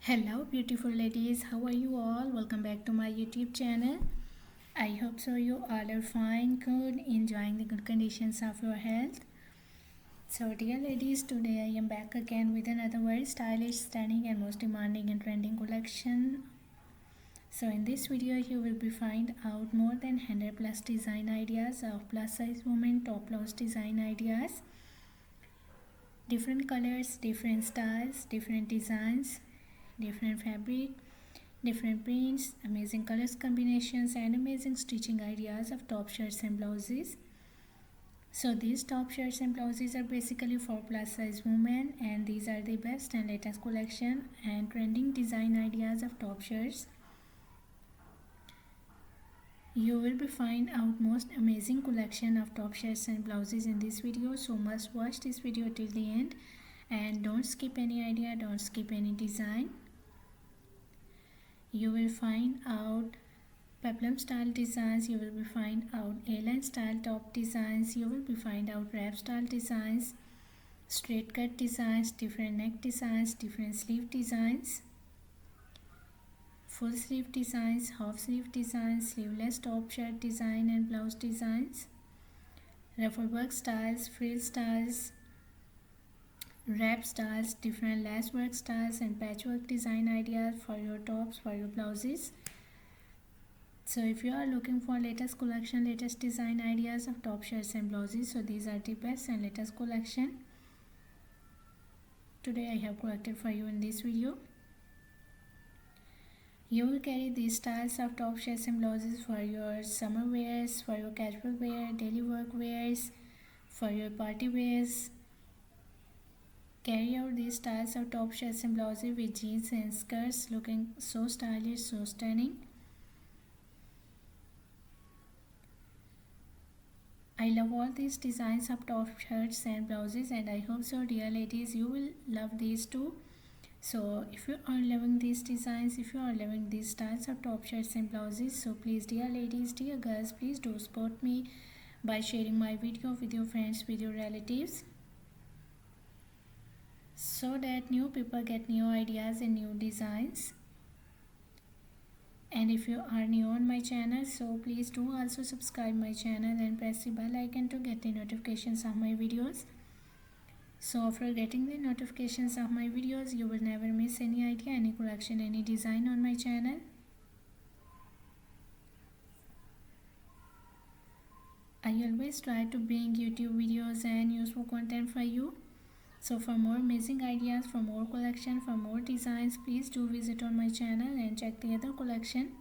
Hello beautiful ladies, how are you all? Welcome back to my YouTube channel. I hope so you all are fine, good, enjoying the good conditions of your health. So dear ladies, today I am back again with another very stylish, stunning and most demanding and trending collection. So in this video you will be find out more than 100 plus design ideas of plus size women top blouse design ideas. Different colors, different styles, different designs, different fabric, different prints, amazing colors combinations and amazing stitching ideas of top shirts and blouses. So these top shirts and blouses are basically for plus size women, and these are the best and latest collection and trending design ideas of top shirts. You will be find out most amazing collection of top shirts and blouses in this video, so must watch this video till the end and don't skip any idea, don't skip any design. You will find out peplum style designs, you will be find out A-line style top designs, you will be find out wrap style designs, straight cut designs, different neck designs, different sleeve designs, full sleeve designs, half sleeve designs, sleeveless top shirt design and blouse designs, ruffle work styles, frill styles, wrap styles, different lace work styles and patchwork design ideas for your tops, for your blouses. So if you are looking for latest collection, latest design ideas of top shirts and blouses, so these are the best and latest collection today I have collected for you in this video. You will carry these styles of top shirts and blouses for your summer wears, for your casual wear, daily work wears, for your party wears. Carry out these styles of top shirts and blouses with jeans and skirts looking so stylish, so stunning. I love all these designs of top shirts and blouses, and I hope so dear ladies you will love these too. So if you are loving these designs, if you are loving these styles of top shirts and blouses, so please dear ladies, dear girls, please do support me by sharing my video with your friends, with your relatives, so that new people get new ideas and new designs. And if you are new on my channel, so please do also subscribe my channel and press the bell icon to get the notifications of my videos. So after getting the notifications of my videos, you will never miss any idea, any collection, any design on my channel. I always try to bring YouTube videos and useful content for you. So for more amazing ideas, for more collection, for more designs, please do visit on my channel and check the other collection.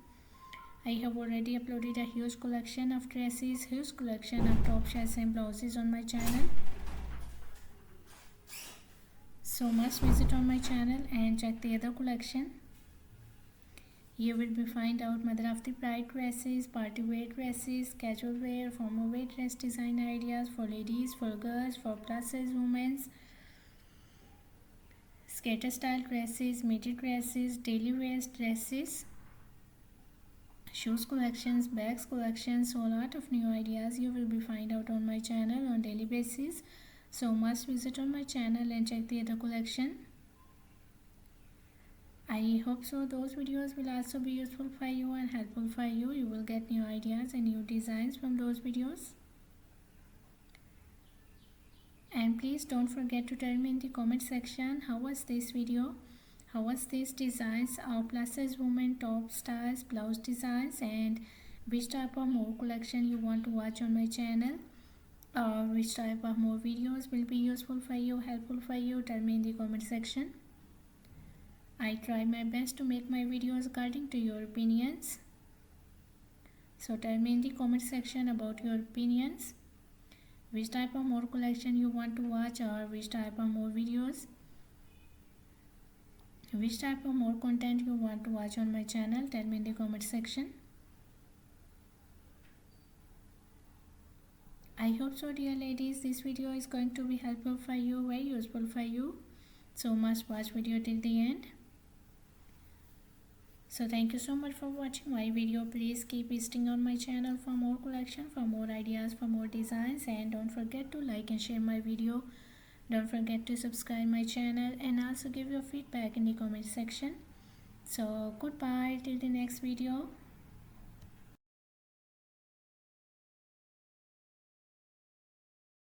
I have already uploaded a huge collection of dresses, huge collection of top shirts and blouses on my channel. So must visit on my channel and check the other collection. You will be find out mother of the bride dresses, party wear dresses, casual wear, formal wear dress design ideas for ladies, for girls, for plus size women, skater style dresses, midi dresses, daily wear dresses, shoes collections, bags collections. So a lot of new ideas you will be find out on my channel on daily basis. So must visit on my channel and check the other collection. I hope so those videos will also be useful for you and helpful for you. You will get new ideas and new designs from those videos. And please don't forget to tell me in the comment section how was this video, how was these designs of plus size women top styles, blouse designs, and which type of more collection you want to watch on my channel, or which type of more videos will be useful for you, helpful for you. Tell me in the comment section. I try my best to make my videos according to your opinions. So tell me in the comment section about your opinions, which type of more collection you want to watch, or which type of more videos, which type of more content you want to watch on my channel. Tell me in the comment section. I hope so dear ladies this video is going to be helpful for you, very useful for you. So must watch video till the end. So thank you so much for watching my video. Please keep visiting on my channel for more collection, for more ideas, for more designs, and don't forget to like and share my video. Don't forget to subscribe my channel and also give your feedback in the comment section. So goodbye till the next video.